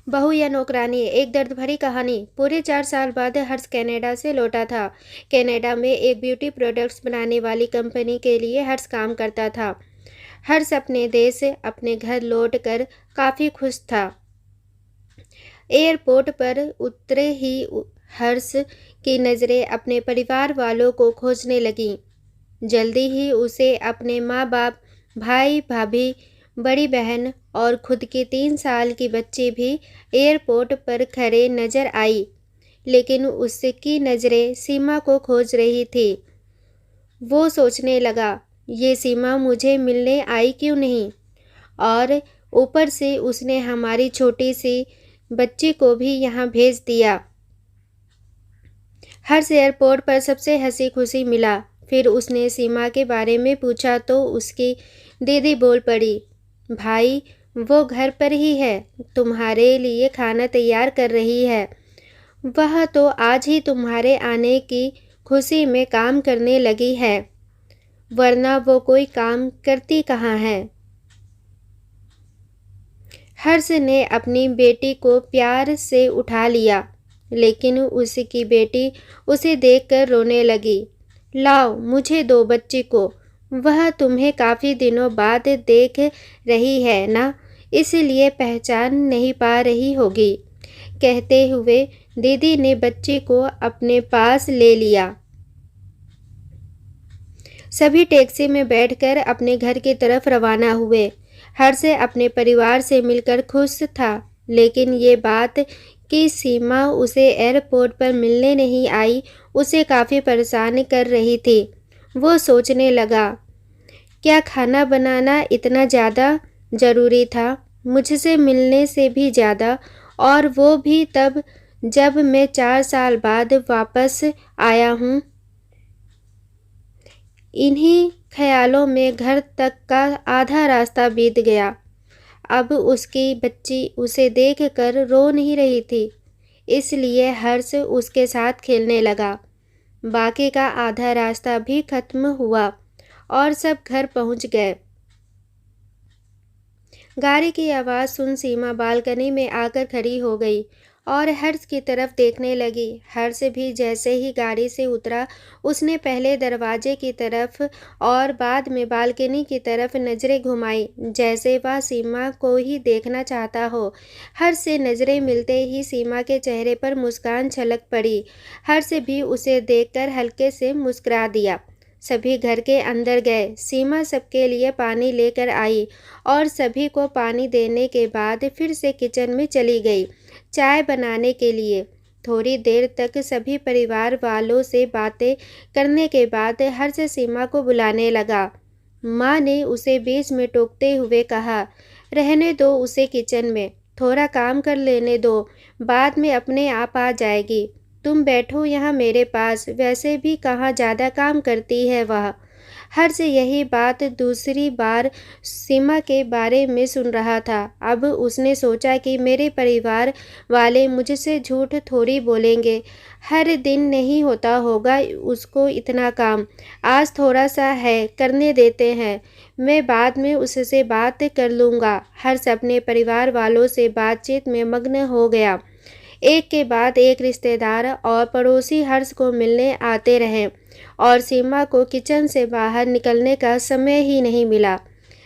बहू या नौकरानी, एक दर्द भरी कहानी। पूरे 4 साल बाद हर्ष कनाडा से लौटा था। कनाडा में एक ब्यूटी प्रोडक्ट्स बनाने वाली कंपनी के लिए हर्ष काम करता था। हर्ष अपने देश, अपने घर लौटकर काफ़ी खुश था। एयरपोर्ट पर उतरे ही हर्ष की नज़रें अपने परिवार वालों को खोजने लगीं। जल्दी ही उसे अपने माँ बाप, भाई भाभी, बड़ी बहन और खुद की 3 साल की बच्ची भी एयरपोर्ट पर खड़े नजर आई। लेकिन उसकी नज़रें सीमा को खोज रही थी। वो सोचने लगा, ये सीमा मुझे मिलने आई क्यों नहीं? और ऊपर से उसने हमारी छोटी सी बच्ची को भी यहाँ भेज दिया। हर्ष एयरपोर्ट पर सबसे हंसी खुशी मिला। फिर उसने सीमा के बारे में पूछा तो उसकी दीदी बोल पड़ी, भाई वो घर पर ही है, तुम्हारे लिए खाना तैयार कर रही है। वह तो आज ही तुम्हारे आने की खुशी में काम करने लगी है, वरना वो कोई काम करती कहाँ है। हर्ष ने अपनी बेटी को प्यार से उठा लिया, लेकिन उसकी बेटी उसे देखकर रोने लगी। लाओ मुझे दो बच्ची को, वह तुम्हें काफ़ी दिनों बाद देख रही है ना, इसलिए पहचान नहीं पा रही होगी। कहते हुए दीदी ने बच्ची को अपने पास ले लिया। सभी टैक्सी में बैठकर अपने घर की तरफ रवाना हुए। हर्ष अपने परिवार से मिलकर खुश था, लेकिन ये बात कि सीमा उसे एयरपोर्ट पर मिलने नहीं आई उसे काफ़ी परेशान कर रही थी। वो सोचने लगा, क्या खाना बनाना इतना ज़्यादा ज़रूरी था, मुझसे मिलने से भी ज़्यादा, और वो भी तब जब मैं 4 साल बाद वापस आया हूँ। इन्हीं ख्यालों में घर तक का आधा रास्ता बीत गया। अब उसकी बच्ची उसे देखकर रो नहीं रही थी, इसलिए हर्ष उसके साथ खेलने लगा। बाकी का आधा रास्ता भी खत्म हुआ और सब घर पहुंच गए। गाड़ी की आवाज़ सुन सीमा बालकनी में आकर खड़ी हो गई और हर्ष की तरफ देखने लगी। हर्ष भी जैसे ही गाड़ी से उतरा, उसने पहले दरवाजे की तरफ और बाद में बालकनी की तरफ नज़रें घुमाई, जैसे वह सीमा को ही देखना चाहता हो। हर्ष से नज़रें मिलते ही सीमा के चेहरे पर मुस्कान छलक पड़ी। हर्ष भी उसे देखकर हल्के से मुस्कुरा दिया। सभी घर के अंदर गए। सीमा सबके लिए पानी लेकर आई और सभी को पानी देने के बाद फिर से किचन में चली गई चाय बनाने के लिए। थोड़ी देर तक सभी परिवार वालों से बातें करने के बाद हर्ष सीमा को बुलाने लगा। माँ ने उसे बीच में टोकते हुए कहा, रहने दो उसे किचन में, थोड़ा काम कर लेने दो, बाद में अपने आप आ जाएगी। तुम बैठो यहाँ मेरे पास, वैसे भी कहाँ ज़्यादा काम करती है वह। हर्ष यही बात दूसरी बार सीमा के बारे में सुन रहा था। अब उसने सोचा कि मेरे परिवार वाले मुझसे झूठ थोड़ी बोलेंगे। हर दिन नहीं होता होगा उसको इतना काम, आज थोड़ा सा है, करने देते हैं, मैं बाद में उससे बात कर लूँगा। हर्ष अपने परिवार वालों से बातचीत में मग्न हो गया। एक के बाद एक रिश्तेदार और पड़ोसी हर्ष को मिलने आते रहे और सीमा को किचन से बाहर निकलने का समय ही नहीं मिला।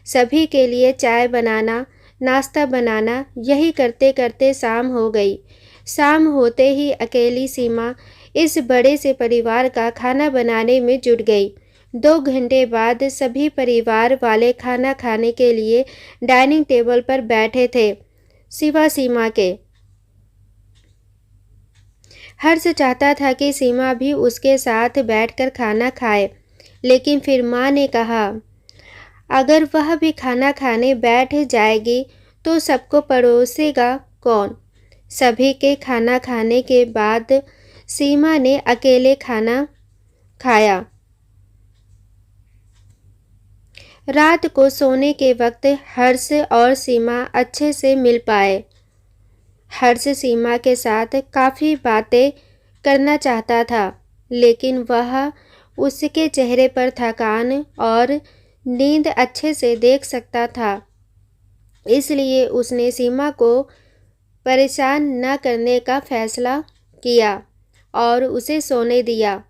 सभी के लिए चाय बनाना, नाश्ता बनाना, यही करते करते शाम हो गई। शाम होते ही अकेली सीमा इस बड़े से परिवार का खाना बनाने में जुट गई। 2 घंटे बाद सभी परिवार वाले खाना खाने के लिए डाइनिंग टेबल पर बैठे थे, सिवा सीमा के। हर्ष चाहता था कि सीमा भी उसके साथ बैठकर खाना खाए, लेकिन फिर माँ ने कहा, अगर वह भी खाना खाने बैठ जाएगी तो सबको परोसेगा कौन? सभी के खाना खाने के बाद सीमा ने अकेले खाना खाया। रात को सोने के वक्त हर्ष और सीमा अच्छे से मिल पाए। हर्ष सीमा के साथ काफ़ी बातें करना चाहता था, लेकिन वह उसके चेहरे पर थकान और नींद अच्छे से देख सकता था, इसलिए उसने सीमा को परेशान न करने का फैसला किया और उसे सोने दिया।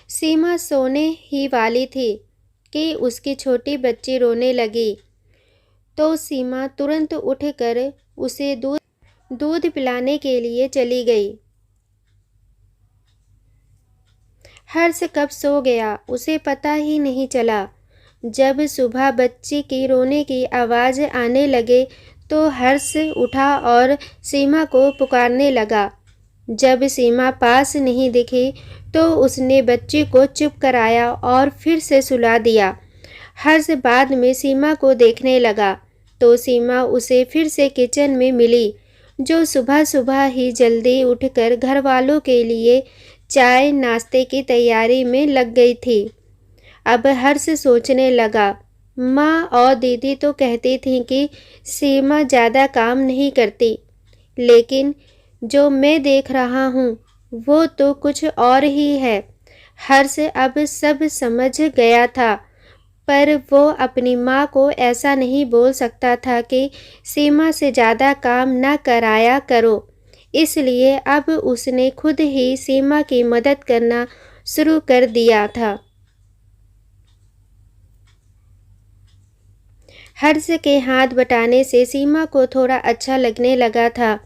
सीमा सोने ही वाली थी कि उसकी छोटी बच्ची रोने लगी, तो सीमा तुरंत उठकर उसे दूध पिलाने के लिए चली गई। हर्ष कब सो गया उसे पता ही नहीं चला। जब सुबह बच्ची की रोने की आवाज़ आने लगे तो हर्ष उठा और सीमा को पुकारने लगा। जब सीमा पास नहीं दिखी तो उसने बच्ची को चुप कराया और फिर से सुला दिया। हर्ष बाद में सीमा को देखने लगा तो सीमा उसे फिर से किचन में मिली, जो सुबह सुबह ही जल्दी उठकर घर वालों के लिए चाय नाश्ते की तैयारी में लग गई थी। अब हर्ष सोचने लगा, माँ और दीदी तो कहती थीं कि सीमा ज़्यादा काम नहीं करती, लेकिन जो मैं देख रहा हूँ वो तो कुछ और ही है। हर्ष अब सब समझ गया था, पर वो अपनी माँ को ऐसा नहीं बोल सकता था कि सीमा से ज़्यादा काम न कराया करो। इसलिए अब उसने खुद ही सीमा की मदद करना शुरू कर दिया था। हर्ष के हाथ बटाने से सीमा को थोड़ा अच्छा लगने लगा था।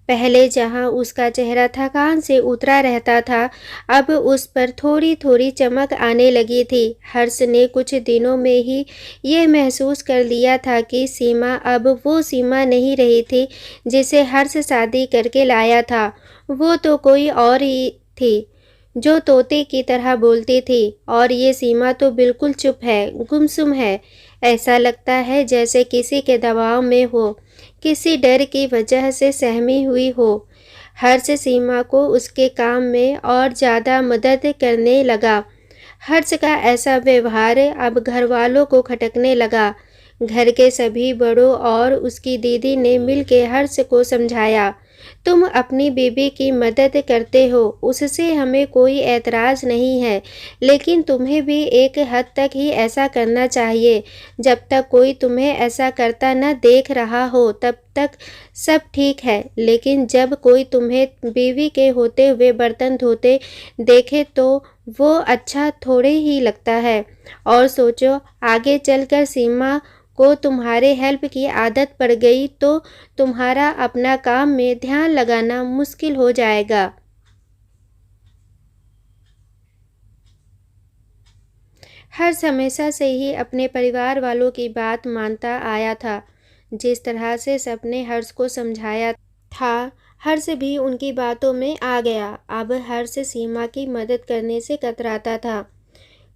पहले जहाँ उसका चेहरा थकान से उतरा रहता था, अब उस पर थोड़ी थोड़ी चमक आने लगी थी। हर्ष ने कुछ दिनों में ही ये महसूस कर लिया था कि सीमा अब वो सीमा नहीं रही थी जिसे हर्ष शादी करके लाया था। वो तो कोई और ही थी, जो तोते की तरह बोलती थी, और ये सीमा तो बिल्कुल चुप है, गुमसुम है। ऐसा लगता है जैसे किसी के दबाव में हो, किसी डर की वजह से सहमी हुई हो। हर्ष सीमा को उसके काम में और ज़्यादा मदद करने लगा। हर्ष का ऐसा व्यवहार अब घर वालों को खटकने लगा। घर के सभी बड़ों और उसकी दीदी ने मिलकर हर्ष को समझाया, तुम अपनी बीबी की मदद करते हो, उससे हमें कोई ऐतराज़ नहीं है, लेकिन तुम्हें भी एक हद तक ही ऐसा करना चाहिए। जब तक कोई तुम्हें ऐसा करता न देख रहा हो तब तक सब ठीक है, लेकिन जब कोई तुम्हें बीवी के होते हुए बर्तन धोते देखे तो वो अच्छा थोड़े ही लगता है। और सोचो, आगे चलकर सीमा को तुम्हारे हेल्प की आदत पड़ गई तो तुम्हारा अपना काम में ध्यान लगाना मुश्किल हो जाएगा। हर्ष हमेशा से ही अपने परिवार वालों की बात मानता आया था। जिस तरह से सबने हर्ष को समझाया था, हर्ष भी उनकी बातों में आ गया। अब हर्ष सीमा की मदद करने से कतराता था।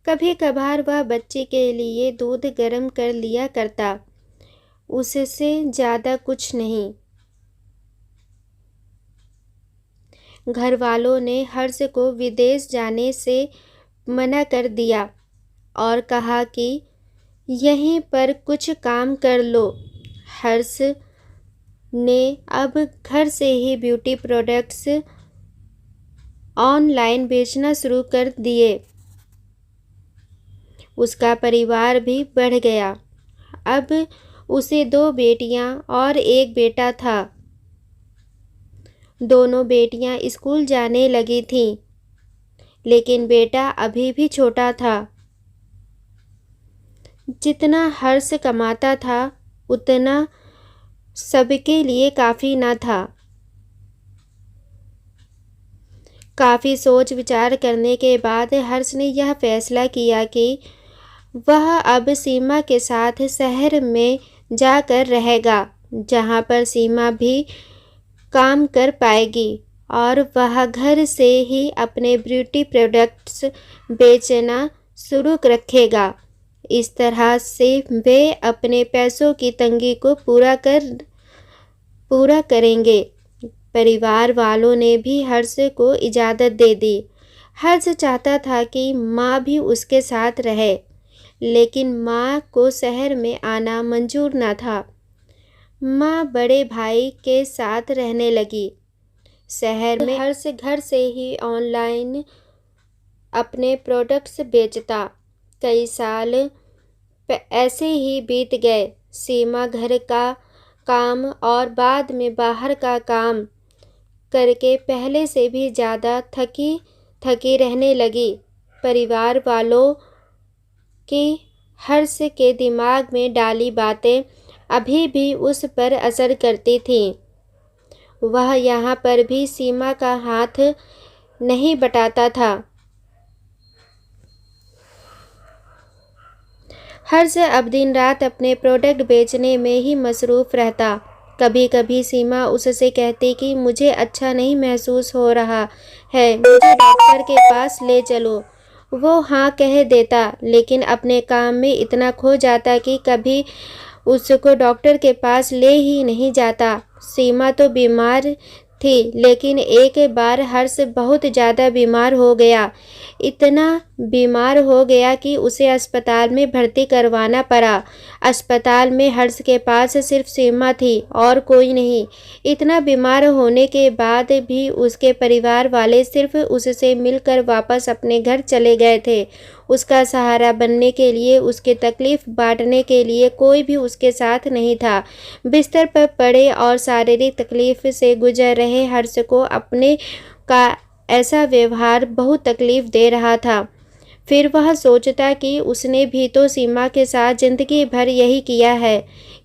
कभी कभार वह बच्चे के लिए दूध गर्म कर लिया करता, उससे ज़्यादा कुछ नहीं। घर वालों ने हर्ष को विदेश जाने से मना कर दिया और कहा कि यहीं पर कुछ काम कर लो। हर्ष ने अब घर से ही ब्यूटी प्रोडक्ट्स ऑनलाइन बेचना शुरू कर दिए। उसका परिवार भी बढ़ गया। अब उसे 2 बेटियां और 1 बेटा था। दोनों बेटियां स्कूल जाने लगी थीं, लेकिन बेटा अभी भी छोटा था। जितना हर्ष कमाता था उतना सबके लिए काफ़ी न था। काफ़ी सोच विचार करने के बाद हर्ष ने यह फैसला किया कि वह अब सीमा के साथ शहर में जाकर रहेगा, जहाँ पर सीमा भी काम कर पाएगी और वह घर से ही अपने ब्यूटी प्रोडक्ट्स बेचना शुरू रखेगा। इस तरह से वे अपने पैसों की तंगी को पूरा करेंगे। परिवार वालों ने भी हर्ष को इजाज़त दे दी। हर्ष चाहता था कि माँ भी उसके साथ रहे, लेकिन माँ को शहर में आना मंजूर न था। माँ बड़े भाई के साथ रहने लगी। शहर में हर्ष घर से ही ऑनलाइन अपने प्रोडक्ट्स बेचता। कई साल ऐसे ही बीत गए। सीमा घर का काम और बाद में बाहर का काम करके पहले से भी ज़्यादा थकी थकी रहने लगी। परिवार वालों की हर्ष के दिमाग में डाली बातें अभी भी उस पर असर करती थीं। वह यहाँ पर भी सीमा का हाथ नहीं बटाता था। हर्ष अब दिन रात अपने प्रोडक्ट बेचने में ही मसरूफ़ रहता। कभी कभी सीमा उससे कहती कि मुझे अच्छा नहीं महसूस हो रहा है, मुझे डॉक्टर के पास ले चलो। वो हाँ कह देता, लेकिन अपने काम में इतना खो जाता कि कभी उसको डॉक्टर के पास ले ही नहीं जाता। सीमा तो बीमार थी, लेकिन एक बार हर्ष बहुत ज़्यादा बीमार हो गया। इतना बीमार हो गया कि उसे अस्पताल में भर्ती करवाना पड़ा। अस्पताल में हर्ष के पास सिर्फ सीमा थी और कोई नहीं। इतना बीमार होने के बाद भी उसके परिवार वाले सिर्फ उससे मिलकर वापस अपने घर चले गए थे। उसका सहारा बनने के लिए, उसकी तकलीफ़ बांटने के लिए कोई भी उसके साथ नहीं था। बिस्तर पर पड़े और शारीरिक तकलीफ़ से गुजर रहे हर्ष को अपने का ऐसा व्यवहार बहुत तकलीफ़ दे रहा था। फिर वह सोचता कि उसने भी तो सीमा के साथ ज़िंदगी भर यही किया है।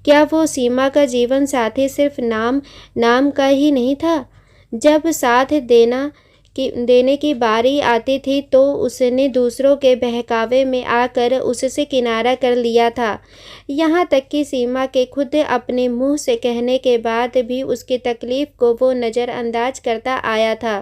क्या वो सीमा का जीवन साथी सिर्फ नाम का ही नहीं था? जब साथ देने की बारी आती थी तो उसने दूसरों के बहकावे में आकर उससे किनारा कर लिया था। यहाँ तक कि सीमा के खुद अपने मुंह से कहने के बाद भी उसकी तकलीफ़ को वो नज़रअंदाज करता आया था।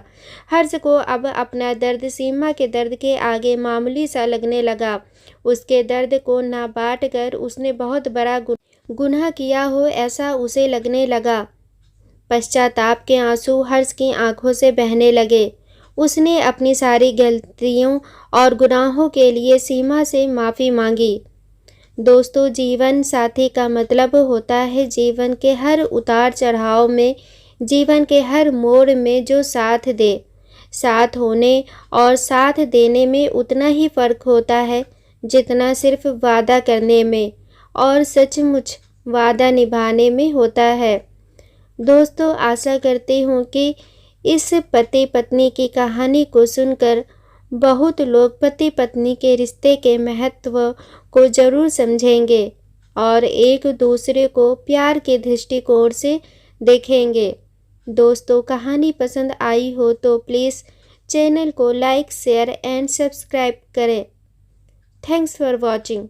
हर्ष को अब अपना दर्द सीमा के दर्द के आगे मामूली सा लगने लगा। उसके दर्द को ना बांट कर उसने बहुत बड़ा गुनाह किया हो, ऐसा उसे लगने लगा। पश्चाताप के आंसू हर्ष की आंखों से बहने लगे। उसने अपनी सारी गलतियों और गुनाहों के लिए सीमा से माफ़ी मांगी। दोस्तों, जीवन साथी का मतलब होता है जीवन के हर उतार चढ़ाव में, जीवन के हर मोड़ में जो साथ दे। साथ होने और साथ देने में उतना ही फ़र्क होता है जितना सिर्फ वादा करने में और सचमुच वादा निभाने में होता है। दोस्तों, आशा करती हूँ कि इस पति पत्नी की कहानी को सुनकर बहुत लोग पति पत्नी के रिश्ते के महत्व को ज़रूर समझेंगे और एक दूसरे को प्यार के दृष्टिकोण से देखेंगे। दोस्तों, कहानी पसंद आई हो तो प्लीज़ चैनल को लाइक, शेयर एंड सब्सक्राइब करें। Thanks for watching.